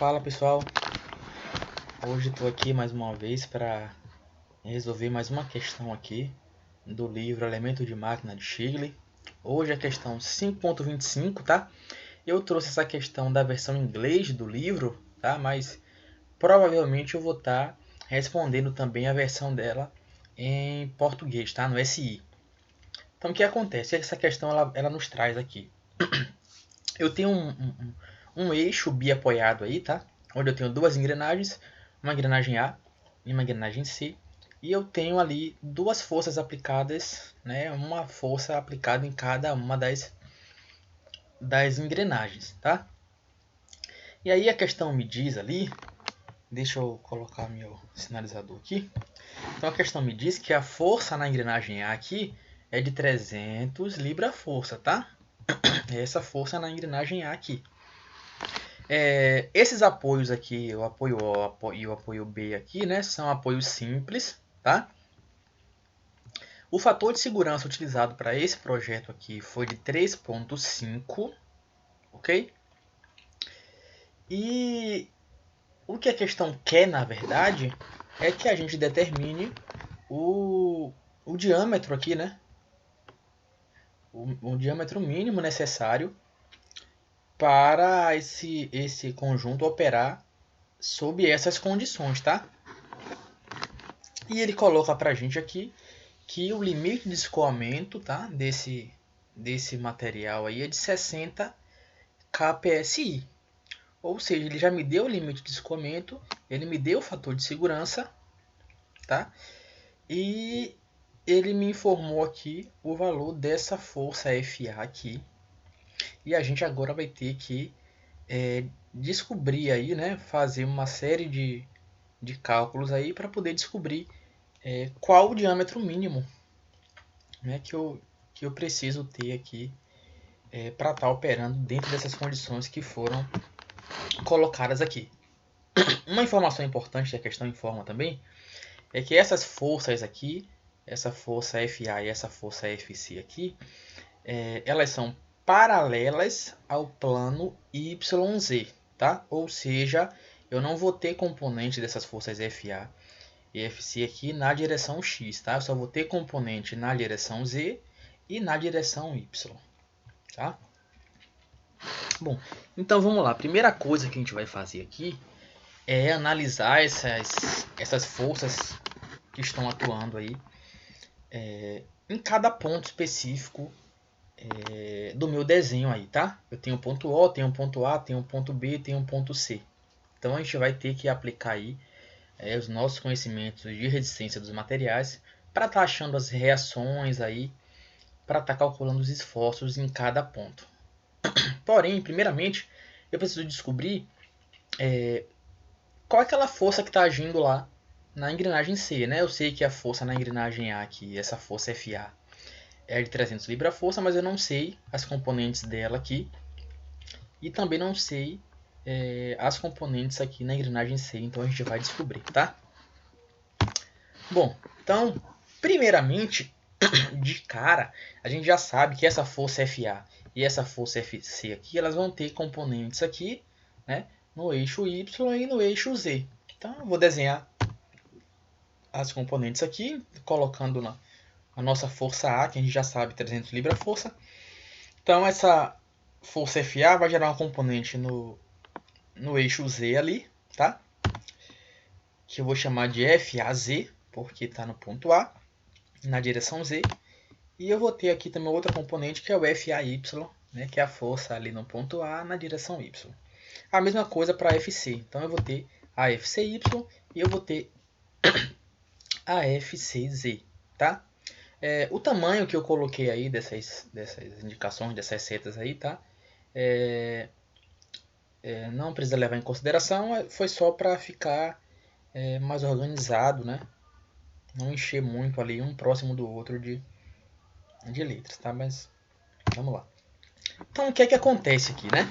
Fala pessoal, hoje estou aqui mais uma vez para resolver mais uma questão aqui do livro Elemento de Máquina de Shigley. Hoje é a questão 5.25, tá? Eu trouxe essa questão da versão em inglês do livro, tá? Mas provavelmente eu vou estar respondendo também a versão dela em português, tá? No SI. Então o que acontece? Essa questão ela nos traz aqui. Eu tenho um eixo biapoiado aí, tá? Onde eu tenho duas engrenagens, uma engrenagem A e uma engrenagem C, e eu tenho ali duas forças aplicadas, né? Uma força aplicada em cada uma das engrenagens, tá? E aí a questão me diz ali, deixa eu colocar meu sinalizador aqui. Então a questão me diz que a força na engrenagem A aqui é de 300 libra-força, tá? Essa força na engrenagem A aqui. Esses apoios aqui, o apoio O e o apoio B aqui, né, são apoios simples, tá? O fator de segurança utilizado para esse projeto aqui foi de 3.5, ok? E o que a questão quer, na verdade, é que a gente determine o diâmetro aqui, né? O diâmetro mínimo necessário para esse conjunto operar sob essas condições, tá? E ele coloca para a gente aqui que o limite de escoamento, tá, desse material aí é de 60 kPSI. Ou seja, ele já me deu o limite de escoamento, ele me deu o fator de segurança, tá? E ele me informou aqui o valor dessa força FA aqui. E a gente agora vai ter que descobrir aí, né, fazer uma série de cálculos aí para poder descobrir qual o diâmetro mínimo, né, que eu preciso ter aqui para estar operando dentro dessas condições que foram colocadas aqui. Uma informação importante que a questão informa também é que essas forças aqui, essa força FA e essa força FC aqui, elas são paralelas ao plano YZ, tá? Ou seja, eu não vou ter componente dessas forças FA e FC aqui na direção X, tá? Eu só vou ter componente na direção Z e na direção Y, tá? Bom, então vamos lá. A primeira coisa que a gente vai fazer aqui é analisar essas forças que estão atuando aí em cada ponto específico do meu desenho aí, tá? Eu tenho um ponto O, tenho um ponto A, tenho um ponto B, tenho um ponto C. Então a gente vai ter que aplicar aí os nossos conhecimentos de resistência dos materiais para estar achando as reações aí, para estar calculando os esforços em cada ponto. Porém, primeiramente, eu preciso descobrir qual é aquela força que está agindo lá na engrenagem C, né? Eu sei que a força na engrenagem A aqui, essa força FA, é de 300 libra-força, mas eu não sei as componentes dela aqui. E também não sei as componentes aqui na engrenagem C, então a gente vai descobrir, tá? Bom, então, primeiramente, de cara, a gente já sabe que essa força FA e essa força FC aqui, elas vão ter componentes aqui, né, no eixo Y e no eixo Z. Então, eu vou desenhar as componentes aqui, colocando a nossa força A, que a gente já sabe, 300 libra-força. Então, essa força FA vai gerar uma componente no eixo Z ali, tá? Que eu vou chamar de FAZ, porque está no ponto A, na direção Z. E eu vou ter aqui também outra componente que é o FAY, né, que é a força ali no ponto A na direção Y. A mesma coisa para a FC. Então eu vou ter a FCY e eu vou ter a FCZ, tá? O tamanho que eu coloquei aí dessas indicações, dessas setas aí, tá? Não precisa levar em consideração, foi só para ficar mais organizado, né? Não encher muito ali um próximo do outro de letras, tá? Mas vamos lá. Então o que é que acontece aqui, né?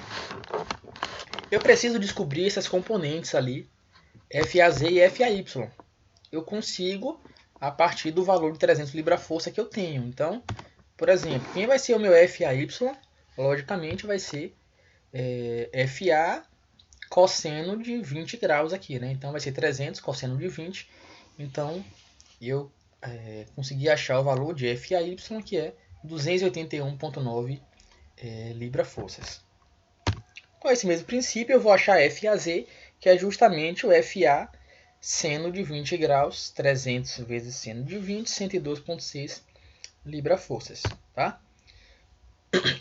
Eu preciso descobrir essas componentes ali, FAZ e FAY. Eu consigo a partir do valor de 300 libra-força que eu tenho. Então, por exemplo, quem vai ser o meu FAY? Logicamente vai ser FA cosseno de 20 graus aqui, né? Então vai ser 300 cosseno de 20. Então eu consegui achar o valor de FAY, que é 281,9 libra-forças. Com esse mesmo princípio, eu vou achar FAZ, que é justamente o FA seno de 20 graus, 300 vezes seno de 20, 102,6 libra-forças. Tá?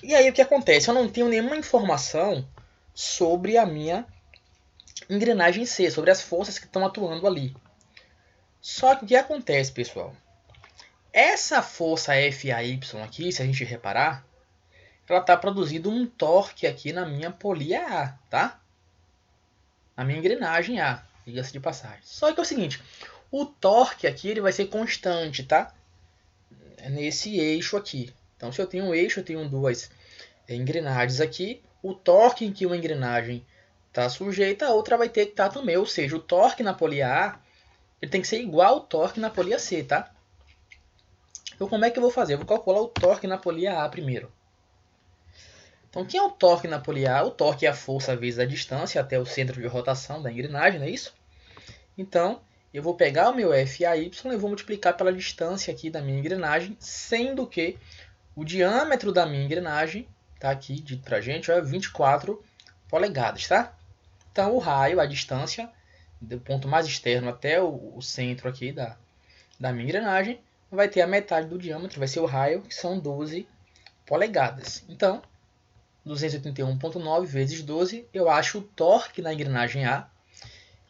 E aí o que acontece? Eu não tenho nenhuma informação sobre a minha engrenagem C, sobre as forças que estão atuando ali. Só que o que acontece, pessoal? Essa força FAY aqui, se a gente reparar, ela está produzindo um torque aqui na minha polia A, tá? Na minha engrenagem A, diga-se de passagem. Só que é o seguinte, o torque aqui ele vai ser constante, tá? Nesse eixo aqui. Então, se eu tenho um eixo, eu tenho duas engrenagens aqui. O torque em que uma engrenagem está sujeita, a outra vai ter que estar também. Ou seja, o torque na polia A ele tem que ser igual ao torque na polia C, tá? Então, como é que eu vou fazer? Eu vou calcular o torque na polia A primeiro. Então, quem é o torque na polia A? O torque é a força vezes a distância até o centro de rotação da engrenagem, não é isso? Então, eu vou pegar o meu FAY e vou multiplicar pela distância aqui da minha engrenagem, sendo que o diâmetro da minha engrenagem, tá aqui dito pra gente, é 24 polegadas, tá? Então, o raio, a distância, do ponto mais externo até o centro aqui da minha engrenagem, vai ter a metade do diâmetro, vai ser o raio, que são 12 polegadas. Então, 281,9 vezes 12, eu acho o torque na engrenagem A.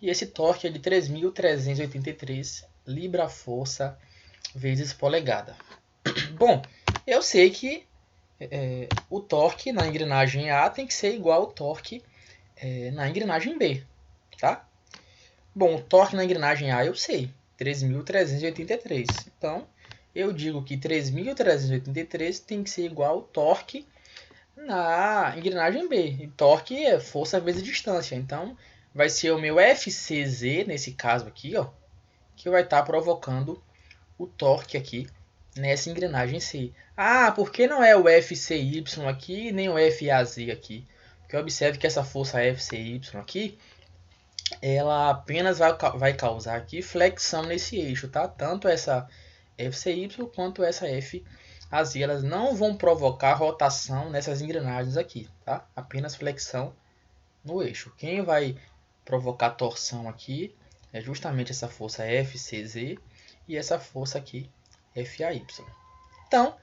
E esse torque é de 3.383 libra-força vezes polegada. Bom, eu sei que o torque na engrenagem A tem que ser igual ao torque na engrenagem B. Tá? Bom, o torque na engrenagem A eu sei, 3.383. Então, eu digo que 3.383 tem que ser igual ao torque na engrenagem B. E torque é força vezes distância. Então, vai ser o meu FCZ, nesse caso aqui, ó, que vai estar provocando o torque aqui nessa engrenagem C. Ah, por que não é o FCY aqui nem o FAZ aqui? Porque observe que essa força FCY aqui, ela apenas vai causar aqui flexão nesse eixo, tá? Tanto essa FCY quanto essa FAZ, elas não vão provocar rotação nessas engrenagens aqui, tá? Apenas flexão no eixo. Quem vai provocar torção aqui é justamente essa força FCZ e essa força aqui FAY. Então,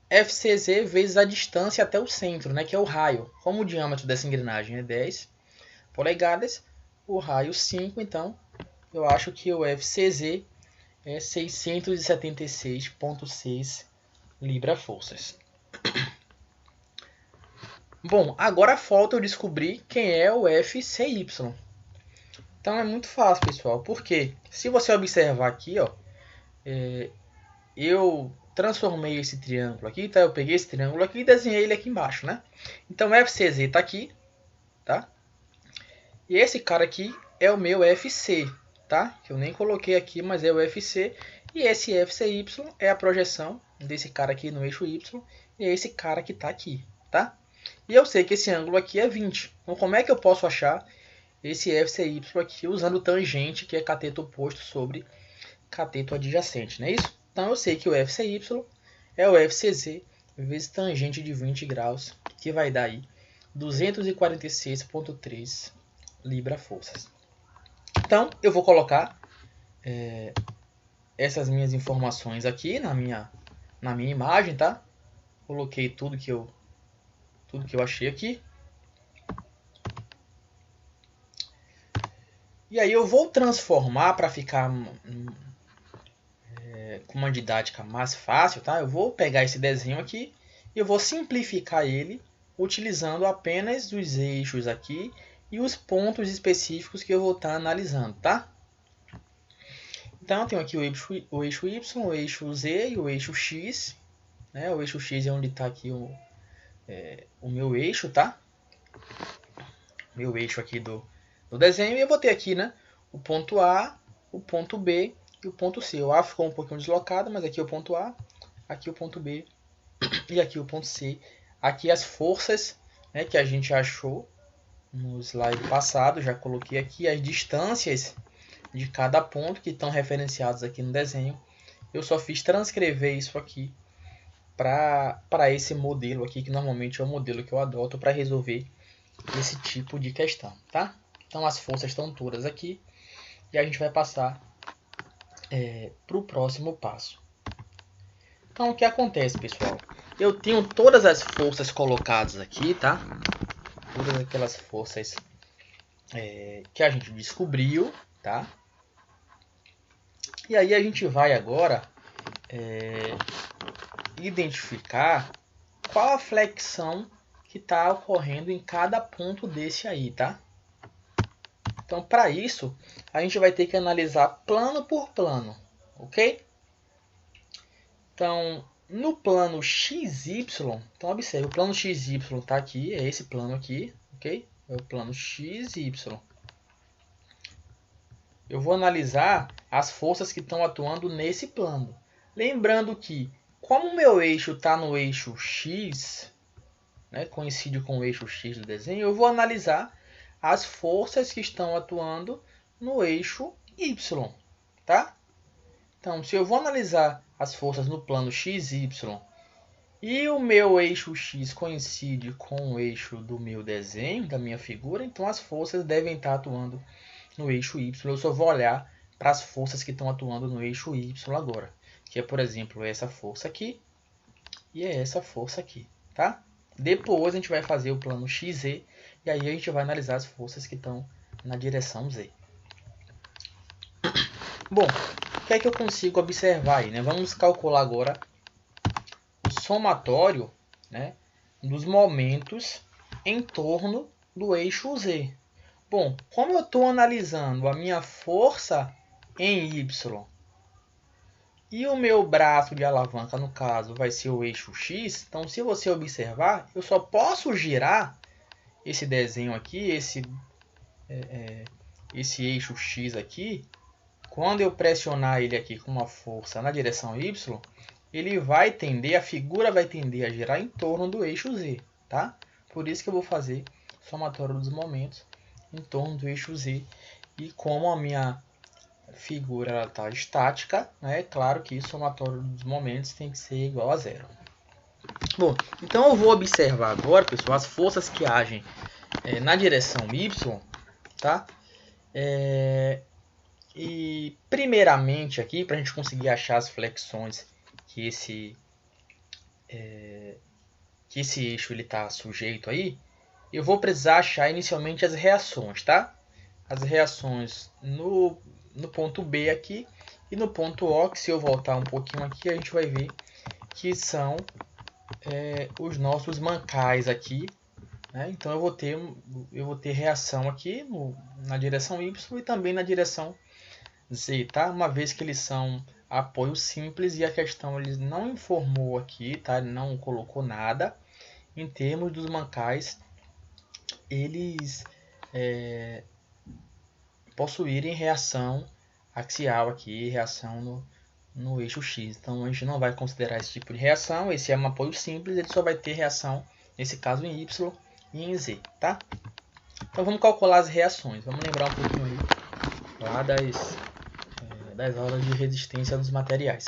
FCZ vezes a distância até o centro, né, que é o raio. Como o diâmetro dessa engrenagem é 10 polegadas, o raio 5, então eu acho que o FCZ é 676,6 libra-forças. Bom, agora falta eu descobrir quem é o FCY. Então é muito fácil, pessoal. Porque se você observar aqui, ó, eu transformei esse triângulo aqui, tá? Eu peguei esse triângulo aqui e desenhei ele aqui embaixo, né? Então o FCZ está aqui, tá? E esse cara aqui é o meu FC, tá? Que eu nem coloquei aqui, mas é o FC. E esse FCY é a projeção desse cara aqui no eixo Y e é esse cara que está aqui, tá? E eu sei que esse ângulo aqui é 20. Então como é que eu posso achar esse FCY aqui usando tangente, que é cateto oposto sobre cateto adjacente, não é isso? Então eu sei que o FCY é o FCZ vezes tangente de 20 graus, que vai dar aí 246,3 libra-forças. Então eu vou colocar essas minhas informações aqui na minha imagem, tá? Coloquei tudo que eu achei aqui. E aí eu vou transformar para ficar com uma didática mais fácil, tá? Eu vou pegar esse desenho aqui e eu vou simplificar ele utilizando apenas os eixos aqui e os pontos específicos que eu vou estar analisando, tá? Então eu tenho aqui o eixo Y, o eixo Z e o eixo X, né? O eixo X é onde está aqui o meu eixo, tá? Meu eixo aqui do desenho, e eu vou ter aqui, né, o ponto A, o ponto B e o ponto C. O A ficou um pouquinho deslocado, mas aqui é o ponto A, aqui o ponto B e aqui o ponto C. Aqui as forças, né, que a gente achou no slide passado, já coloquei aqui as distâncias de cada ponto que estão referenciados aqui no desenho. Eu só fiz transcrever isso aqui para esse modelo aqui, que normalmente é o modelo que eu adoto para resolver esse tipo de questão, tá? Então as forças estão todas aqui e a gente vai passar para o próximo passo. Então o que acontece, pessoal? Eu tenho todas as forças colocadas aqui, tá? Todas aquelas forças que a gente descobriu, tá? E aí a gente vai agora identificar qual a flexão que está ocorrendo em cada ponto desse aí, tá? Então, para isso, a gente vai ter que analisar plano por plano, ok? Então, no plano XY, então observe, o plano XY está aqui, é esse plano aqui, ok? É o plano XY. Eu vou analisar as forças que estão atuando nesse plano. Lembrando que, como o meu eixo está no eixo X, né, coincide com o eixo X do desenho, eu vou analisar as forças que estão atuando no eixo Y, tá? Então, se eu vou analisar as forças no plano XY e o meu eixo X coincide com o eixo do meu desenho, da minha figura, então as forças devem estar atuando no eixo Y. Eu só vou olhar para as forças que estão atuando no eixo Y agora, que é, por exemplo, essa força aqui e é essa força aqui, tá? Depois a gente vai fazer o plano XZ e aí a gente vai analisar as forças que estão na direção Z. Bom, o que é que eu consigo observar aí, né? Vamos calcular agora o somatório, né, dos momentos em torno do eixo Z. Bom, como eu estou analisando a minha força em Y e o meu braço de alavanca, no caso, vai ser o eixo X, então se você observar, eu só posso girar esse desenho aqui, esse eixo X aqui, quando eu pressionar ele aqui com uma força na direção Y, ele vai tender, a figura vai tender a girar em torno do eixo Z, tá? Por isso que eu vou fazer somatório dos momentos em torno do eixo Z. E como a minha figura está estática, né, é claro que o somatório dos momentos tem que ser igual a zero. Bom, então eu vou observar agora, pessoal, as forças que agem na direção Y, tá? E primeiramente aqui, para a gente conseguir achar as flexões que esse eixo está sujeito aí, eu vou precisar achar inicialmente as reações, tá? As reações no ponto B aqui e no ponto O, que se eu voltar um pouquinho aqui, a gente vai ver que são os nossos mancais aqui, né? Então eu vou ter reação aqui na direção Y e também na direção Z, tá? Uma vez que eles são apoios simples e a questão ele não informou aqui, tá? Ele não colocou nada em termos dos mancais, eles possuírem reação axial aqui, reação no eixo X. Então a gente não vai considerar esse tipo de reação, esse é um apoio simples, ele só vai ter reação, nesse caso em Y e em Z, tá? Então vamos calcular as reações, vamos lembrar um pouquinho aí lá das aulas de resistência dos materiais.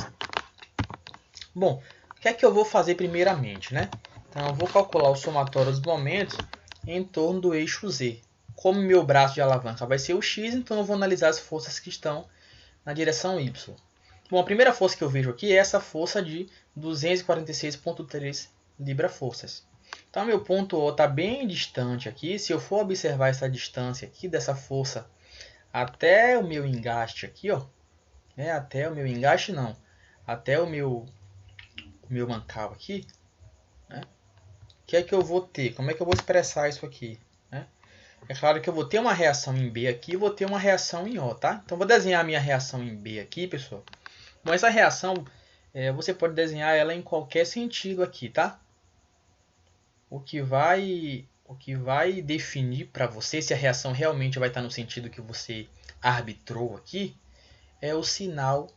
Bom, o que é que eu vou fazer primeiramente, né? Então eu vou calcular o somatório dos momentos em torno do eixo Z. Como meu braço de alavanca vai ser o X, então eu vou analisar as forças que estão na direção Y. Bom, a primeira força que eu vejo aqui é essa força de 246,3 libra-forças. Então, meu ponto O está bem distante aqui. Se eu for observar essa distância aqui dessa força até o meu engaste aqui, ó, até o meu engaste não, até o meu mancal aqui, né? O que é que eu vou ter? Como é que eu vou expressar isso aqui? É claro que eu vou ter uma reação em B aqui e vou ter uma reação em O, tá? Então, vou desenhar a minha reação em B aqui, pessoal. Bom, essa reação, você pode desenhar ela em qualquer sentido aqui, tá? O que vai definir para você se a reação realmente vai estar no sentido que você arbitrou aqui é o sinal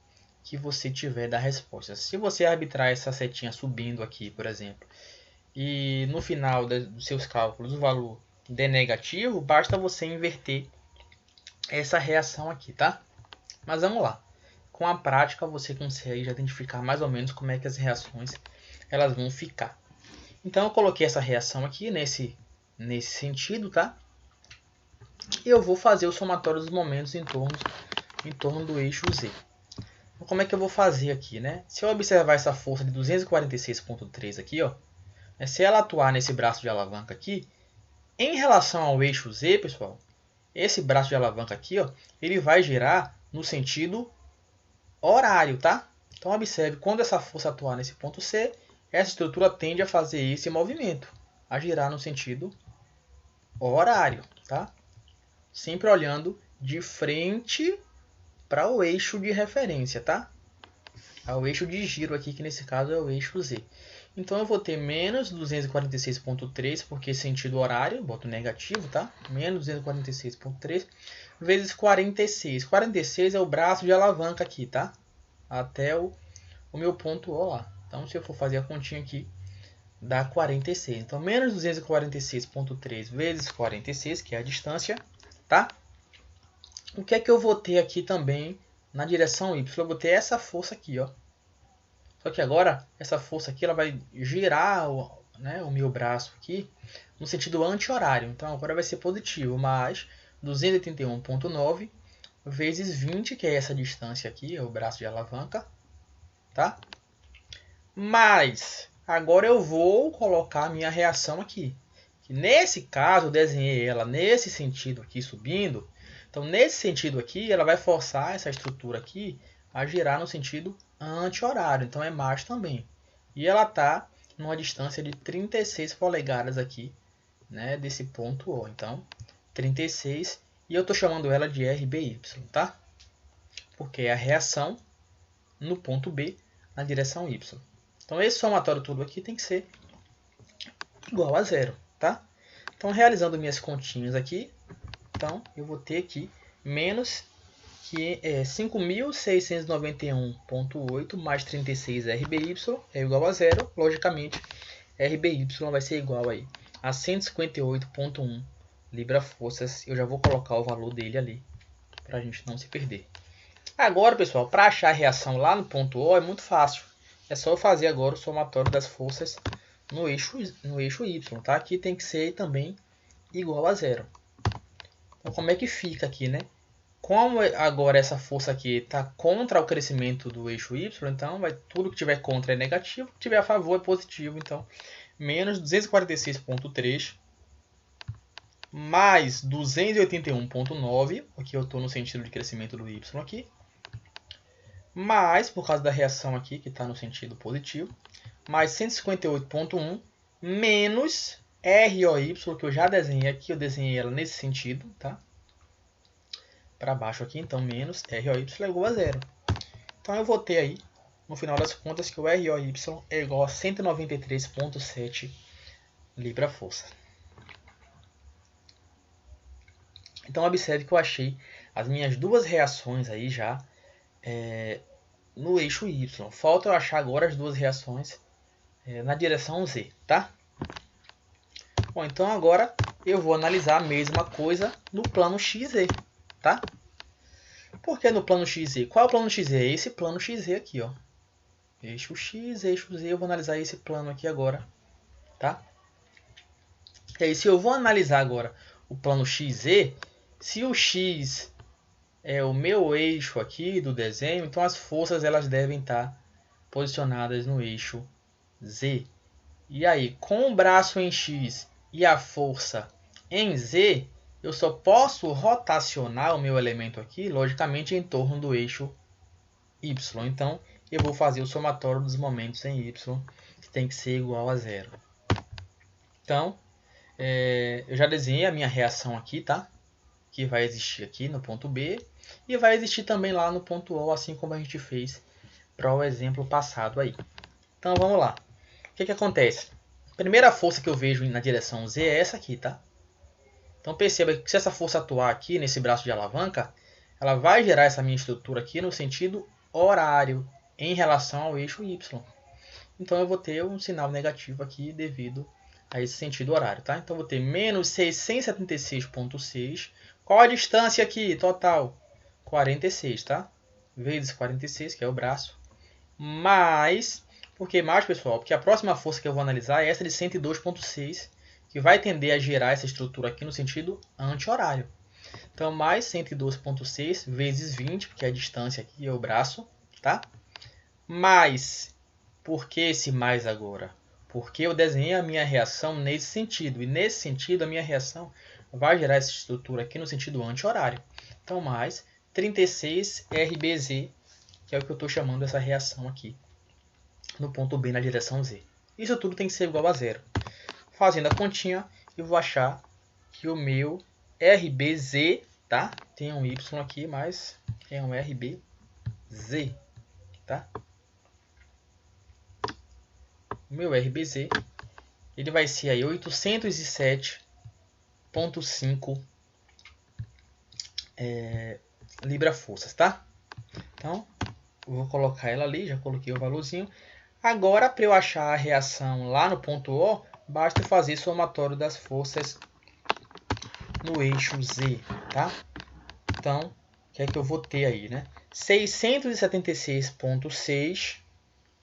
que você tiver da resposta. Se você arbitrar essa setinha subindo aqui, por exemplo, e no final dos seus cálculos o valor der negativo, basta você inverter essa reação aqui, tá? Mas vamos lá. Com a prática você consegue já identificar mais ou menos como é que as reações elas vão ficar. Então eu coloquei essa reação aqui nesse sentido, tá? E eu vou fazer o somatório dos momentos em torno do eixo Z. Então, como é que eu vou fazer aqui, né? Se eu observar essa força de 246,3 aqui, ó, se ela atuar nesse braço de alavanca aqui, em relação ao eixo Z, pessoal, esse braço de alavanca aqui, ó, ele vai girar no sentido horário, tá? Então observe, quando essa força atuar nesse ponto C, essa estrutura tende a fazer esse movimento, a girar no sentido horário, tá? Sempre olhando de frente para o eixo de referência, tá? Ao eixo de giro aqui, que nesse caso é o eixo Z. Então eu vou ter menos 246,3, porque sentido horário, boto negativo, tá? Menos 246,3 vezes 46. 46 é o braço de alavanca aqui, tá? Até o meu ponto O lá. Então se eu for fazer a continha aqui, dá 46. Então menos 246,3 vezes 46, que é a distância, tá? O que é que eu vou ter aqui também na direção Y? Eu vou ter essa força aqui, ó. Só que agora, essa força aqui ela vai girar o meu braço aqui no sentido anti-horário. Então agora vai ser positivo, mais 281,9 vezes 20, que é essa distância aqui, é o braço de alavanca. Tá? Mas agora eu vou colocar a minha reação aqui. Que nesse caso eu desenhei ela nesse sentido aqui subindo. Então nesse sentido aqui ela vai forçar essa estrutura aqui a girar no sentido anti-horário. Então é mais também. E ela está numa distância de 36 polegadas aqui, né, desse ponto O. Então 36, e eu estou chamando ela de RBY, tá? Porque é a reação no ponto B na direção Y. Então esse somatório todo aqui tem que ser igual a zero, tá? Então realizando minhas continhas aqui, então eu vou ter aqui menos que 5.691,8 mais 36 RBY é igual a zero. Logicamente, RBY vai ser igual aí a 158,1 libra-forças. Eu já vou colocar o valor dele ali, para a gente não se perder. Agora, pessoal, para achar a reação lá no ponto O é muito fácil. É só eu fazer agora o somatório das forças no eixo Y, tá? Aqui tem que ser também igual a zero. Então, como é que fica aqui, né? Como agora essa força aqui está contra o crescimento do eixo Y, então tudo que tiver contra é negativo, o que tiver a favor é positivo. Então, menos 246,3 mais 281,9, aqui eu estou no sentido de crescimento do Y aqui, mais, por causa da reação aqui, que está no sentido positivo, mais 158,1 menos ROY, que eu já desenhei aqui, eu desenhei ela nesse sentido, tá? Para baixo aqui, então menos ROY é igual a zero. Então eu vou ter aí, no final das contas, que o ROY é igual a 193,7 libra-força. Então observe que eu achei as minhas duas reações aí já no eixo Y. Falta eu achar agora as duas reações na direção Z, tá? Bom, então agora eu vou analisar a mesma coisa no plano XZ, tá? Por que no plano XZ? Qual é o plano XZ? É esse plano XZ aqui, ó. Eixo X, eixo Z, eu vou analisar esse plano aqui agora, tá? E aí, se eu vou analisar agora o plano XZ, se o X é o meu eixo aqui do desenho, então as forças elas devem estar posicionadas no eixo Z. E aí, com o braço em X e a força em Z, eu só posso rotacionar o meu elemento aqui, logicamente, em torno do eixo Y. Então, eu vou fazer o somatório dos momentos em Y, que tem que ser igual a zero. Então, eu já desenhei a minha reação aqui, tá? Que vai existir aqui no ponto B e vai existir também lá no ponto O, assim como a gente fez para o exemplo passado aí. Então, vamos lá. O que acontece? A primeira força que eu vejo na direção Z é essa aqui, tá? Então, perceba que se essa força atuar aqui nesse braço de alavanca, ela vai gerar essa minha estrutura aqui no sentido horário em relação ao eixo Y. Então eu vou ter um sinal negativo aqui devido a esse sentido horário, tá? Então, vou ter menos 676,6. Qual a distância aqui, total? 46, tá? Vezes 46, que é o braço. Mais, por que mais, pessoal? Porque a próxima força que eu vou analisar é essa de 102,6, que vai tender a girar essa estrutura aqui no sentido anti-horário. Então, mais 102,6 vezes 20, porque a distância aqui é o braço, tá? Mais, por que esse mais agora? Porque eu desenhei a minha reação nesse sentido. E nesse sentido, a minha reação vai gerar essa estrutura aqui no sentido anti-horário. Então, mais 36 RBZ, que é o que eu estou chamando essa reação aqui, no ponto B na direção Z. Isso tudo tem que ser igual a zero. Fazendo a continha, eu vou achar que o meu RBZ, tá? Tem um Y aqui, mas é um RBZ, tá? O meu RBZ, ele vai ser aí 807,5 libra-forças, tá? Então, eu vou colocar ela ali, já coloquei o valorzinho. Agora, para eu achar a reação lá no ponto O, basta fazer somatório das forças no eixo Z, tá? Então, o que é que eu vou ter aí, né? 676,6,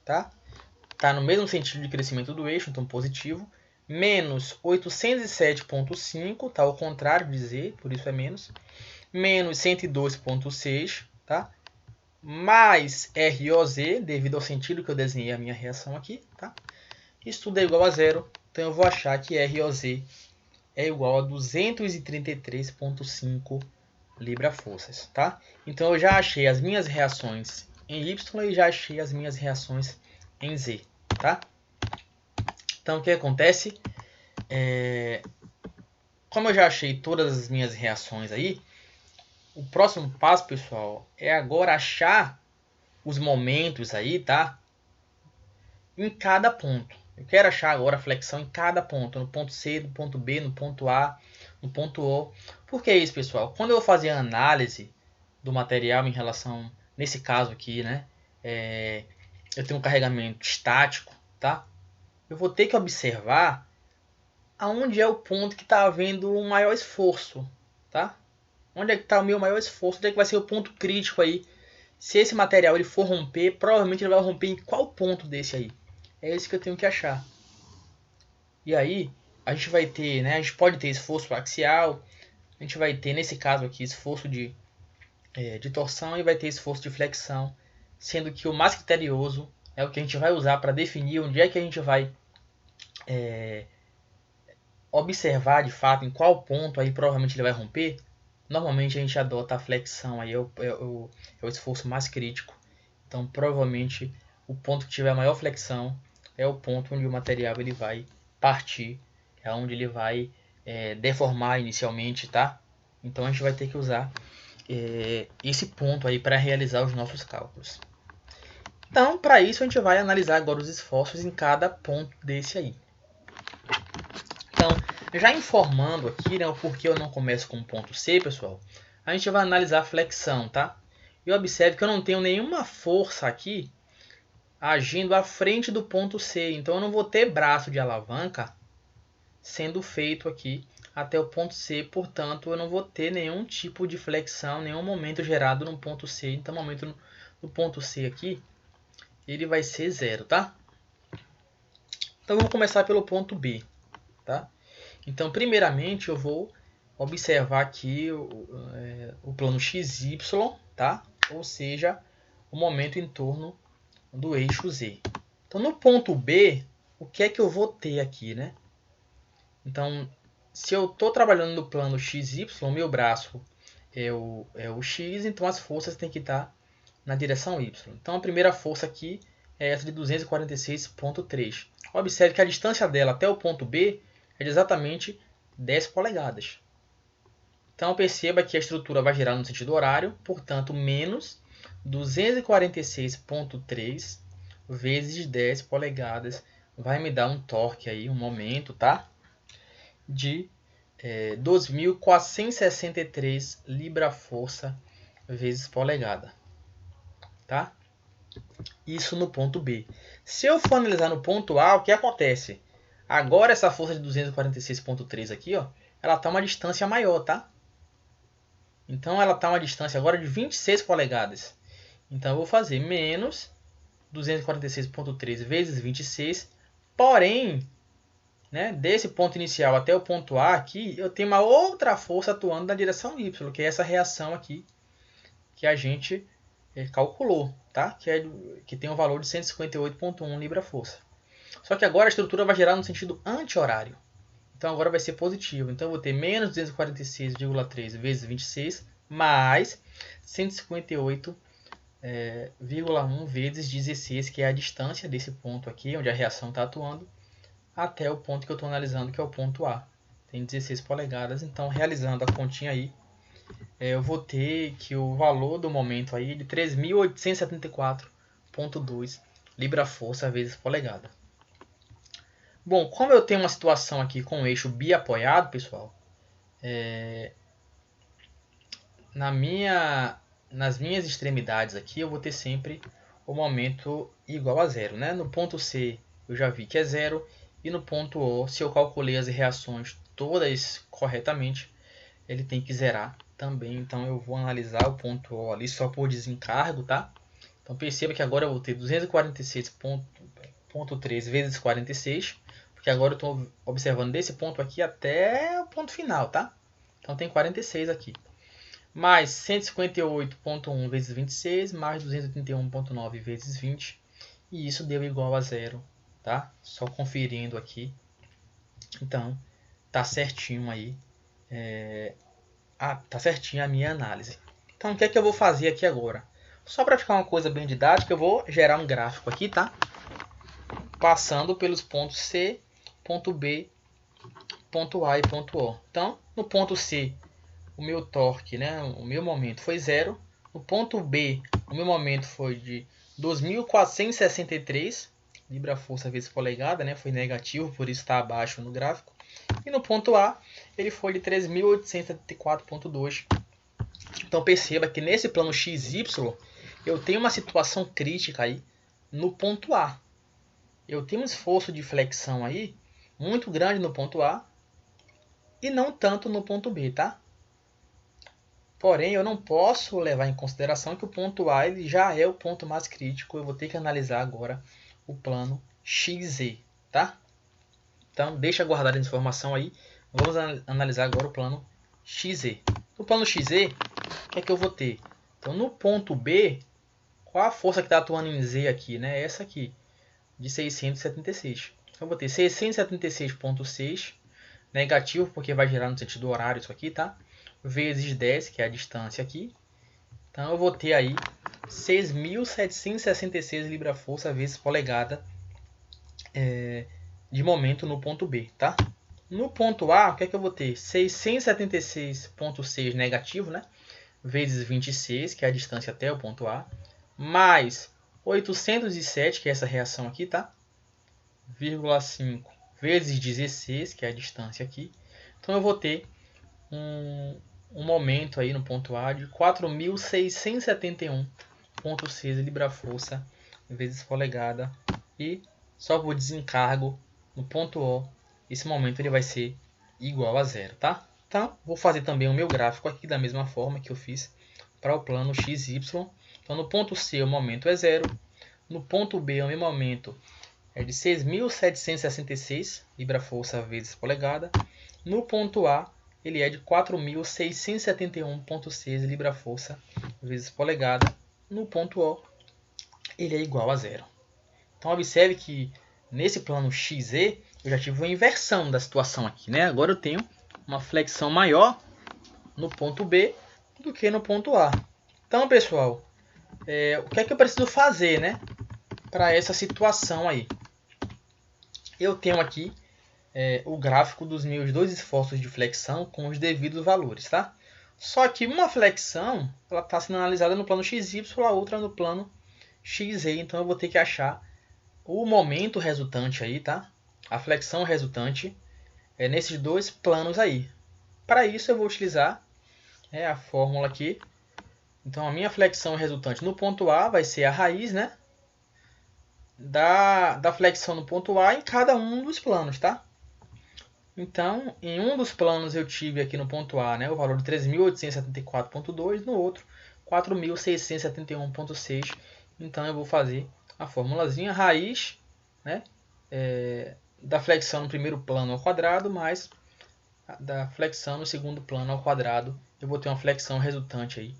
tá? Tá no mesmo sentido de crescimento do eixo, então positivo. Menos 807,5, tá ao contrário de Z, por isso é menos. Menos 102,6, tá? Mais ROZ, devido ao sentido que eu desenhei a minha reação aqui, tá? Isso tudo é igual a zero, então eu vou achar que ROZ é igual a 233,5 libra-forças, tá? Então eu já achei as minhas reações em Y e já achei as minhas reações em Z, tá? Então o que acontece? Como eu já achei todas as minhas reações aí, o próximo passo, pessoal, é agora achar os momentos aí, tá? Em cada ponto. Eu quero achar agora a flexão em cada ponto. No ponto C, no ponto B, no ponto A, no ponto O. Por que isso, pessoal? Quando eu vou fazer a análise do material em relação, nesse caso aqui, né? Eu tenho um carregamento estático, tá? Eu vou ter que observar aonde é o ponto que está havendo o maior esforço, tá? Onde é que está o meu maior esforço? Onde é que vai ser o ponto crítico aí? Se esse material ele for romper, provavelmente ele vai romper em qual ponto desse aí? É isso que eu tenho que achar. E aí, a gente vai ter, né? A gente pode ter esforço axial, a gente vai ter, nesse caso aqui, esforço de torção e vai ter esforço de flexão, sendo que o mais criterioso é o que a gente vai usar para definir onde é que a gente vai observar de fato em qual ponto aí provavelmente ele vai romper. Normalmente a gente adota a flexão, aí é o esforço mais crítico. Então provavelmente o ponto que tiver a maior flexão é o ponto onde o material ele vai partir, é onde ele vai deformar inicialmente, tá? Então a gente vai ter que usar esse ponto aí para realizar os nossos cálculos. Então, para isso a gente vai analisar agora os esforços em cada ponto desse aí. Então, já informando aqui, né, o porquê eu não começo com o ponto C, pessoal, a gente vai analisar a flexão, tá? E observe que eu não tenho nenhuma força aqui agindo à frente do ponto C. Então, eu não vou ter braço de alavanca sendo feito aqui até o ponto C. Portanto, eu não vou ter nenhum tipo de flexão, nenhum momento gerado no ponto C. Então, o momento no ponto C aqui, ele vai ser zero, tá? Então, vamos começar pelo ponto B, tá? Então, primeiramente, eu vou observar aqui o plano XY, tá? Ou seja, o momento em torno do eixo Z. Então, no ponto B, o que é que eu vou ter aqui, né? Então, se eu estou trabalhando no plano XY, meu braço é o X, então as forças têm que estar na direção Y. Então, a primeira força aqui é essa de 246,3. Observe que a distância dela até o ponto B é de exatamente 10 polegadas. Então, perceba que a estrutura vai girar no sentido horário, portanto, menos 246,3 vezes 10 polegadas vai me dar um torque aí, um momento, tá? De 2.463 libra-força vezes polegada, tá? Isso no ponto B. Se eu for analisar no ponto A, o que acontece? Agora essa força de 246,3 aqui, ó, ela está uma distância maior, tá? Então ela está uma distância agora de 26 polegadas. Então eu vou fazer menos 246,3 vezes 26, porém, né, desse ponto inicial até o ponto A aqui, eu tenho uma outra força atuando na direção Y, que é essa reação aqui que a gente calculou, tá? Que tem um valor de 158,1 libra-força. Só que agora a estrutura vai girar no sentido anti-horário. Então agora vai ser positivo. Então eu vou ter menos 246,3 vezes 26 mais 158,1 vezes 16, que é a distância desse ponto aqui, onde a reação está atuando, até o ponto que eu estou analisando, que é o ponto A. Tem 16 polegadas. Então, realizando a continha aí, eu vou ter que o valor do momento aí é de 3.874,2 libra-força vezes polegada. Bom, como eu tenho uma situação aqui com o eixo biapoiado, pessoal, nas minhas extremidades aqui eu vou ter sempre o momento igual a zero, né? No ponto C eu já vi que é zero, e no ponto O, se eu calculei as reações todas corretamente, ele tem que zerar também. Então eu vou analisar o ponto O ali só por desencargo, tá? Então perceba que agora eu vou ter 246,3 vezes 46, porque agora eu estou observando desse ponto aqui até o ponto final, tá? Então tem 46 aqui. Mais 158,1 vezes 26, mais 231,9 vezes 20. E isso deu igual a zero, tá? Só conferindo aqui. Então, tá certinho aí. Tá certinho a minha análise. Então, o que é que eu vou fazer aqui agora? Só para ficar uma coisa bem didática, eu vou gerar um gráfico aqui, tá? Passando pelos pontos C, ponto B, ponto A e ponto O. Então, no ponto C, o meu torque, né, o meu momento foi zero. No ponto B, o meu momento foi de 2.463 libra-força vezes polegada, né, foi negativo, por isso está abaixo no gráfico. E no ponto A, ele foi de 3.874,2. Então perceba que nesse plano XY, eu tenho uma situação crítica aí no ponto A. Eu tenho um esforço de flexão aí muito grande no ponto A e não tanto no ponto B, tá? Porém, eu não posso levar em consideração que o ponto A ele já é o ponto mais crítico. Eu vou ter que analisar agora o plano XZ, tá? Então, deixa guardar a informação aí. Vamos analisar agora o plano XZ. No plano XZ, o que é que eu vou ter? Então, no ponto B, qual a força que está atuando em Z aqui, né? Essa aqui, de 676. Então, eu vou ter 676,6 negativo, porque vai girar no sentido horário isso aqui, tá? Vezes 10, que é a distância aqui. Então, eu vou ter aí 6.766 libra-força vezes polegada de momento no ponto B, tá? No ponto A, o que é que eu vou ter? 676,6 negativo, né? Vezes 26, que é a distância até o ponto A, mais 807, que é essa reação aqui, tá? 0,5 vezes 16, que é a distância aqui. Então eu vou ter um momento aí no ponto A de 4.671,6 libra-força vezes polegada. E só por desencargo no ponto O, esse momento ele vai ser igual a zero, tá? Então, vou fazer também o meu gráfico aqui da mesma forma que eu fiz para o plano XY. Então, no ponto C o momento é zero. No ponto B o meu momento é de 6.766 libra-força vezes polegada. No ponto A ele é de 4.671,6 libra-força vezes polegada. No ponto O ele é igual a zero. Então observe que nesse plano XZ eu já tive uma inversão da situação aqui, né? Agora eu tenho uma flexão maior no ponto B do que no ponto A. Então, pessoal, o que é que eu preciso fazer, né, para essa situação aí? Eu tenho aqui o gráfico dos meus dois esforços de flexão com os devidos valores, tá? Só que uma flexão ela está sendo analisada no plano XY, a outra no plano XZ. Então eu vou ter que achar o momento resultante aí, tá? A flexão resultante nesses dois planos aí. Para isso eu vou utilizar a fórmula aqui. Então a minha flexão resultante no ponto A vai ser a raiz, né? da flexão no ponto A em cada um dos planos, tá? Então, em um dos planos eu tive aqui no ponto A, né, o valor de 3.874,2, no outro 4.671,6. Então eu vou fazer a formulazinha raiz, né, da flexão no primeiro plano ao quadrado mais da flexão no segundo plano ao quadrado. Eu vou ter uma flexão resultante aí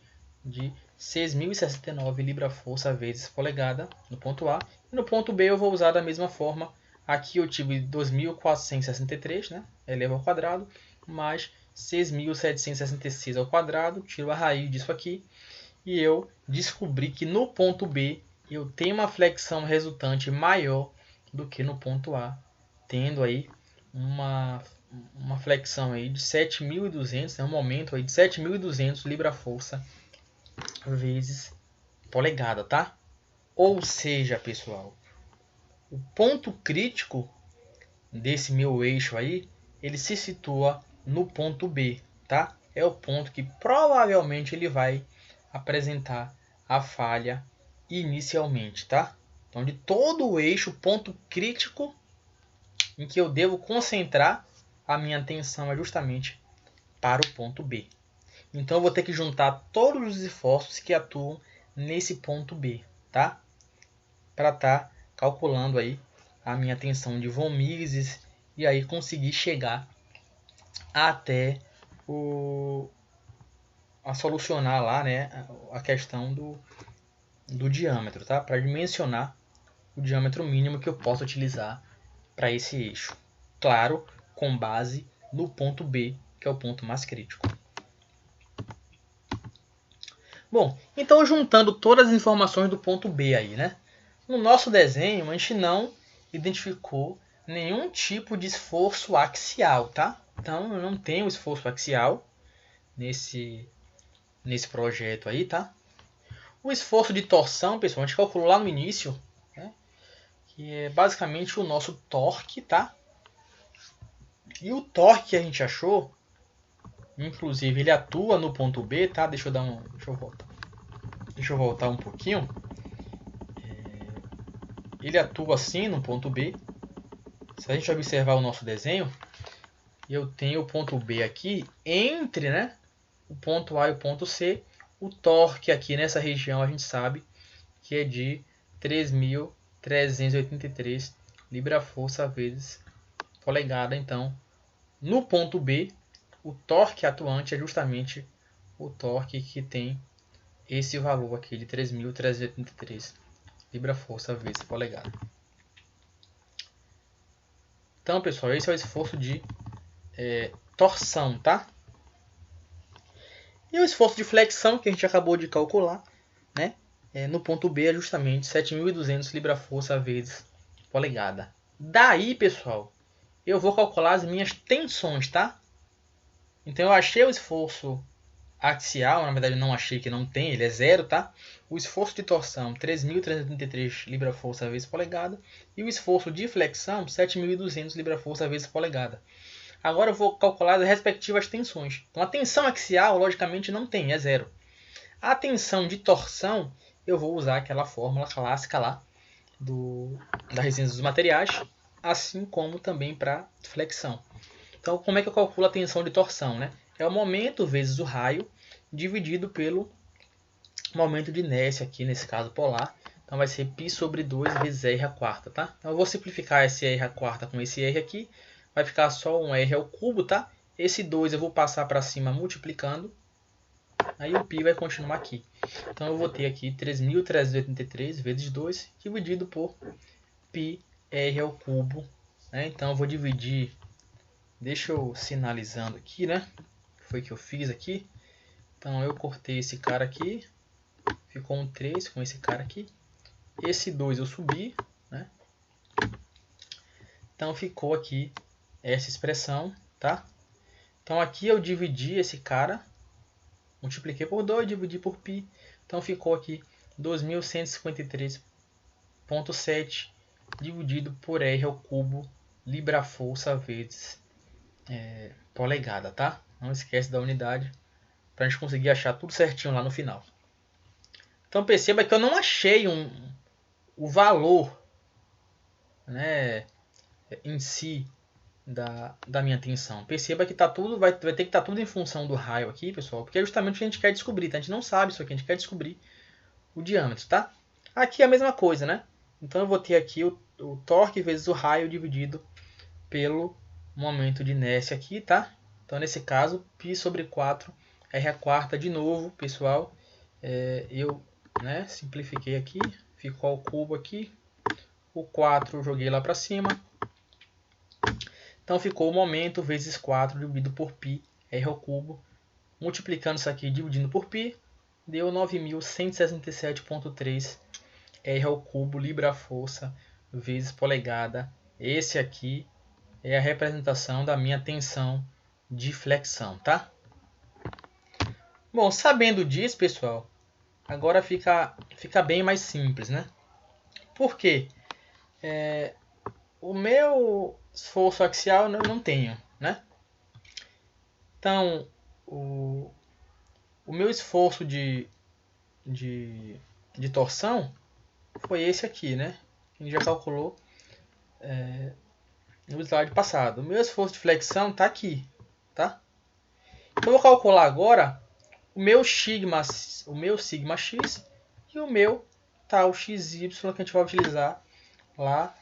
de 6.069 libra-força vezes polegada no ponto A. E no ponto B eu vou usar da mesma forma. Aqui eu tive 2.463, né? Eleva ao quadrado, mais 6.766 ao quadrado. Tiro a raiz disso aqui. E eu descobri que no ponto B eu tenho uma flexão resultante maior do que no ponto A. Tendo aí uma flexão aí de 7.200, né? Um momento aí de 7.200 libra-força vezes polegada, tá? Ou seja, pessoal, o ponto crítico desse meu eixo aí, ele se situa no ponto B, tá? É o ponto que provavelmente ele vai apresentar a falha inicialmente, tá? Então, de todo o eixo, o ponto crítico em que eu devo concentrar a minha atenção é justamente para o ponto B. Então, eu vou ter que juntar todos os esforços que atuam nesse ponto B, tá? Para estar calculando aí a minha tensão de von Mises e aí conseguir chegar até a solucionar lá, né, a questão do diâmetro, tá? Para dimensionar o diâmetro mínimo que eu posso utilizar para esse eixo. Claro, com base no ponto B, que é o ponto mais crítico. Bom, então juntando todas as informações do ponto B aí, né? No nosso desenho, a gente não identificou nenhum tipo de esforço axial, tá? Então, eu não tenho esforço axial nesse projeto aí, tá? O esforço de torção, pessoal, a gente calculou lá no início, né? Que é basicamente o nosso torque, tá? E o torque que a gente achou, inclusive, ele atua no ponto B, tá? Deixa eu voltar um pouquinho. Ele atua assim no ponto B. Se a gente observar o nosso desenho, eu tenho o ponto B aqui entre, né, o ponto A e o ponto C. O torque aqui nessa região a gente sabe que é de 3.383 libra-força vezes polegada. Então, no ponto B, o torque atuante é justamente o torque que tem esse valor aqui de 3.383 libra-força vezes polegada. Então, pessoal, esse é o esforço de torção, tá? E o esforço de flexão que a gente acabou de calcular, né? No ponto B é justamente 7.200 libra-força vezes polegada. Daí, pessoal, eu vou calcular as minhas tensões, tá? Então eu achei o esforço axial, na verdade eu não achei, que não tem, ele é zero, tá? O esforço de torção, 3.333 libra-força vezes polegada. E o esforço de flexão, 7.200 libra-força vezes polegada. Agora eu vou calcular as respectivas tensões. Então a tensão axial, logicamente, não tem, é zero. A tensão de torção, eu vou usar aquela fórmula clássica lá da resistência dos materiais, assim como também para flexão. Então, como é que eu calculo a tensão de torção, né? É o momento vezes o raio dividido pelo momento de inércia, aqui nesse caso polar. Então vai ser π sobre 2 vezes r à quarta, tá? Então eu vou simplificar esse r à quarta com esse r aqui. Vai ficar só um r ao cubo, tá? Esse 2 eu vou passar para cima multiplicando. Aí o π vai continuar aqui. Então eu vou ter aqui 3.383 vezes 2 dividido por π r ao cubo, né? Então eu vou dividir. Deixa eu sinalizando aqui, né? Foi que eu fiz aqui. Então eu cortei esse cara aqui. Ficou um 3 com esse cara aqui. Esse 2 eu subi, né? Então ficou aqui essa expressão, tá? Então aqui eu dividi esse cara. Multipliquei por 2, dividi por π. Então ficou aqui 2.153,7 dividido por r ao cubo libra-força vezes polegada, tá? Não esquece da unidade para a gente conseguir achar tudo certinho lá no final. Então perceba que eu não achei o valor né, em si da minha tensão. Perceba que tá tudo, vai ter que estar tudo em função do raio aqui, pessoal, porque é justamente o que a gente quer descobrir, tá? A gente não sabe isso aqui, a gente quer descobrir o diâmetro, tá? Aqui é a mesma coisa, né? Então eu vou ter aqui o torque vezes o raio dividido pelo momento de inércia aqui, tá? Então nesse caso, π sobre 4 r a quarta de novo, pessoal. Eu, né, simplifiquei aqui, ficou ao cubo aqui. O 4 eu joguei lá para cima. Então ficou o momento vezes 4 dividido por π r ao cubo. Multiplicando isso aqui dividindo por π, deu 9.167,3 r ao cubo libra-força vezes polegada. Esse aqui é a representação da minha tensão de flexão, tá? Bom, sabendo disso, pessoal, agora fica bem mais simples, né? Por quê? O meu esforço axial eu não tenho, né? Então, o meu esforço de torção foi esse aqui, né? A gente já calculou no slide passado. O meu esforço de flexão está aqui, tá? Então, eu vou calcular agora o meu sigma x e o meu tal xy que a gente vai utilizar lá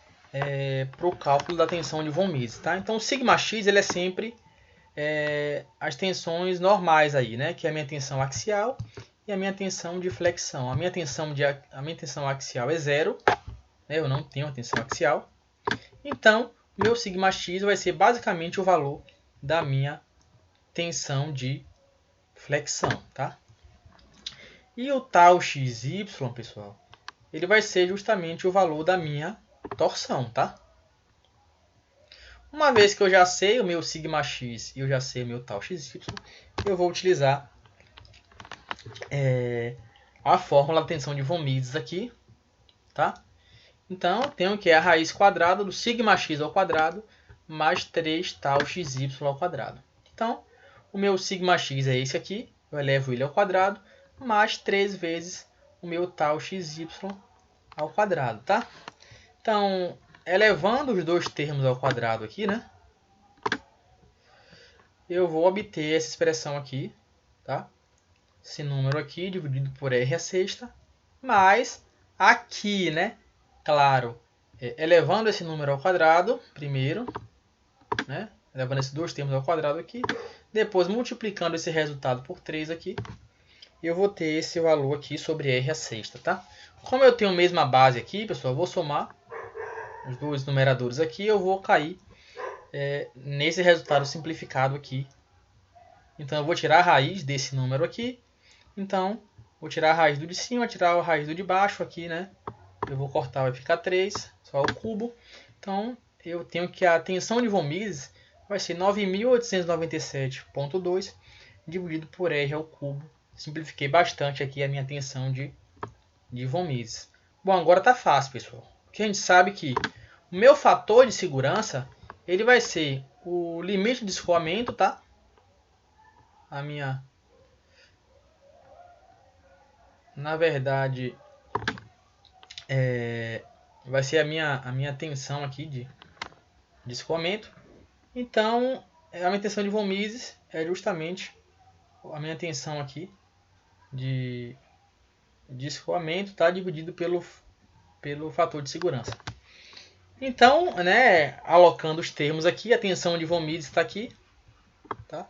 para o cálculo da tensão de von Mises, tá? Então, o sigma x ele é sempre as tensões normais aí, né? Que é a minha tensão axial e a minha tensão de flexão. A minha tensão axial é 0, né? Eu não tenho a tensão axial. Então, meu sigma x vai ser basicamente o valor da minha tensão de flexão, tá? E o tal xy, pessoal, ele vai ser justamente o valor da minha torção, tá? Uma vez que eu já sei o meu sigma x e eu já sei o meu tal xy, eu vou utilizar a fórmula da tensão de von Mises aqui, tá? Então, eu tenho que é a raiz quadrada do sigma x ao quadrado mais 3 tal xy ao quadrado. Então, o meu sigma x é esse aqui, eu elevo ele ao quadrado, mais 3 vezes o meu tal xy ao quadrado, tá? Então, elevando os dois termos ao quadrado aqui, né? Eu vou obter essa expressão aqui, tá? Esse número aqui dividido por r a sexta, mais aqui, né? Claro, elevando esse número ao quadrado primeiro, né? Elevando esses dois termos ao quadrado aqui, depois multiplicando esse resultado por 3 aqui, eu vou ter esse valor aqui sobre r a sexta, tá? Como eu tenho a mesma base aqui, pessoal, eu vou somar os dois numeradores aqui, eu vou cair nesse resultado simplificado aqui. Então, eu vou tirar a raiz desse número aqui. Então, vou tirar a raiz do de cima, tirar a raiz do de baixo aqui, né? Eu vou cortar, vai ficar 3, só o cubo. Então, eu tenho que a tensão de von Mises vai ser 9.897,2 dividido por r ao cubo. Simplifiquei bastante aqui a minha tensão de von Mises. Bom, agora tá fácil, pessoal. Porque a gente sabe que o meu fator de segurança ele vai ser o limite de escoamento, tá? Na verdade, vai ser a minha tensão aqui de escoamento. Então, a minha tensão de von Mises é justamente a minha tensão aqui de escoamento, tá? Dividido pelo fator de segurança. Então, né, alocando os termos aqui, a tensão de von Mises está aqui, tá?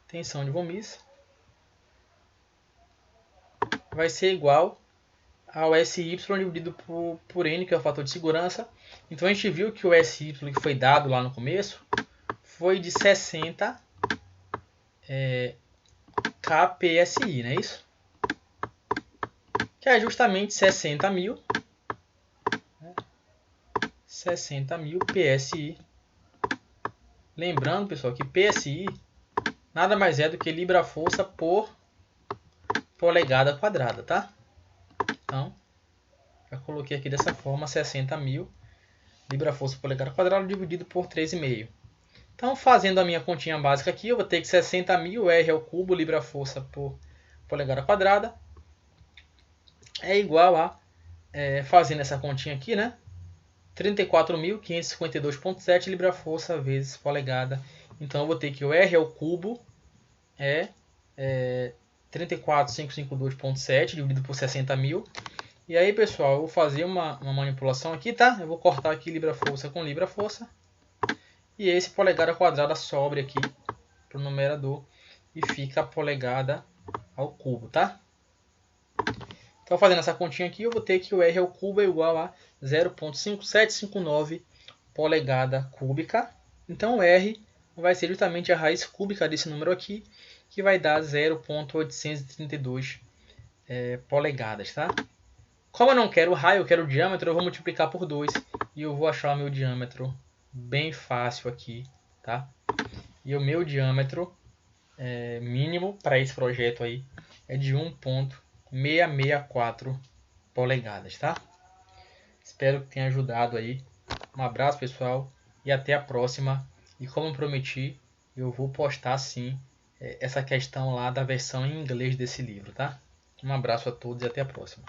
Tensão de von Mises vai ser igual ao SY dividido por N, que é o fator de segurança. Então a gente viu que o SY que foi dado lá no começo foi de 60 kPSI, não é isso? Que é justamente 60.000 PSI. Lembrando, pessoal, que PSI nada mais é do que libra-força por polegada quadrada, tá? Então, já coloquei aqui dessa forma 60.000 libra-força por polegada quadrada dividido por 3,5. Então, fazendo a minha continha básica aqui, eu vou ter que 60.000 R ao cubo libra-força por polegada quadrada é igual a, fazendo essa continha aqui, né? 34.552,7 libra-força vezes polegada. Então eu vou ter que o R ao cubo é 34.552,7 dividido por 60.000. E aí, pessoal, eu vou fazer uma manipulação aqui, tá? Eu vou cortar aqui libra-força com libra-força. E esse polegada quadrada sobre aqui para o numerador e fica a polegada ao cubo, tá? Então, fazendo essa continha aqui, eu vou ter que o R ao cubo é igual a 0,5759 polegada cúbica. Então, o R vai ser justamente a raiz cúbica desse número aqui, que vai dar 0,832 polegadas, tá? Como eu não quero o raio, eu quero o diâmetro, eu vou multiplicar por 2 e eu vou achar o meu diâmetro bem fácil aqui, tá? E o meu diâmetro mínimo para esse projeto aí é de 1,664 polegadas, tá? Espero que tenha ajudado aí. Um abraço, pessoal, e até a próxima. E como prometi, eu vou postar sim essa questão lá da versão em inglês desse livro, tá? Um abraço a todos e até a próxima.